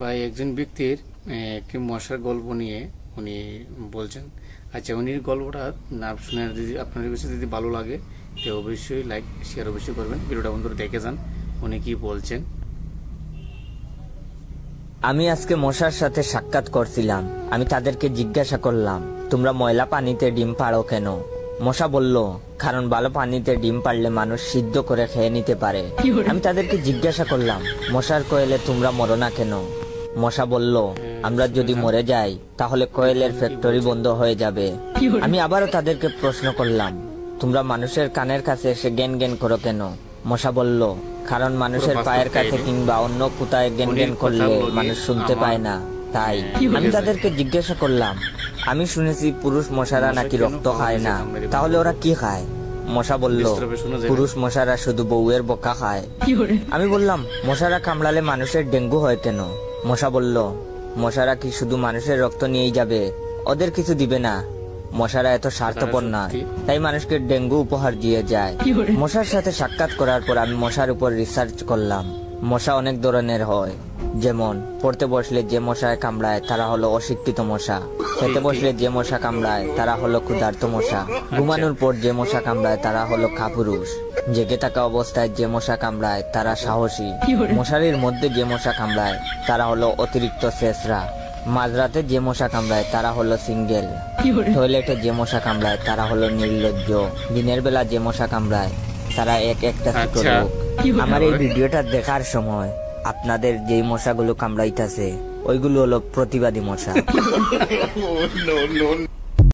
ভাই একজন ব্যক্তির একটি মশার গল্প নিয়ে উনি বলছেন। আচ্ছা, উনির গল্পটা না শুনে যদি আপনাদের কাছে যদি ভালো লাগে তো অবশ্যই লাইক শেয়ার অবশ্যই করবেন। ভিডিওটা বন্ধুরা দেখে যান উনি কি বলছেন। আমি আজকে মশার সাথে সাক্ষাৎ করছিলাম। আমি তাদেরকে জিজ্ঞাসা করলাম, তোমরা ময়লা পানিতে ডিম পাড়ো কেন? মশা বলল, কারণ ভালো পানিতে ডিম পারলে মানুষ সিদ্ধ করে খেয়ে নিতে পারে। আমি তাদেরকে জিজ্ঞাসা করলাম, মশার কোয়েলে তোমরা মরো না কেন? মশা বলল, আমরা যদি মরে যাই তাহলে কোয়েলের ফ্যাক্টরি বন্ধ হয়ে যাবে। আমি আবারও তাদেরকে প্রশ্ন করলাম, তোমরা মানুষের কানের কাছে এসে জ্ঞান জ্ঞান করো কেন? মশা বলল, কারণ মানুষের পায়ের কাছে কিংবা অন্য কোথায় জ্ঞান জ্ঞান করলে মানুষ শুনতে পায় না, তাই। আমি তাদেরকে জিজ্ঞাসা করলাম, আমি শুনেছি পুরুষ মশারা নাকি রক্ত খায় না, তাহলে ওরা কি খায়? মশা বলল, পুরুষ মশারা শুধু বউয়ের বোকা খায়। আমি বললাম, মশারা কামড়ালে মানুষের ডেঙ্গু হয় কেন? মশা বলল, মশারা কি শুধু মানুষের রক্ত নিয়েই যাবে? ওদের কিছু দিবে না। মশারা এত স্বার্থপর না, তাই মানুষকে ডেঙ্গু উপহার দিয়ে যায়। মশার সাথে সাক্ষাৎ করার পর আমি মশার উপর রিসার্চ করলাম। মশা অনেক ধরনের হয়, যেমন পড়তে বসলে যে মশায় কামড়ায় তারা হলো অশিক্ষিত মশা, খেতে বসলে যে মশা কামড়ায় তারা হলো ক্ষুধার্ত মশা, ঘুমানোর পর যে মশা কামড়ায় তারা হলো কাপুরুষ, জেগে থাকা অবস্থায় যে মশা কামড়ায় তারা সাহসী, মশারির মধ্যে যে মশা কামড়ায় তারা হলো অতিরিক্ত শেষরা, মাঝরাতে যে মশা কামড়ায় তারা হলো সিঙ্গেল, টয়লেটে যে মশা কামড়ায় তারা হলো নির্লজ্জ, দিনের বেলা যে মশা কামড়ায় তারা এক একটা ছোট লোক। আমার এই ভিডিওটা দেখার সময় আপনাদের যেই মশাগুলো কামড়াইতেছে ওইগুলো হলো প্রতিবাদী মশা।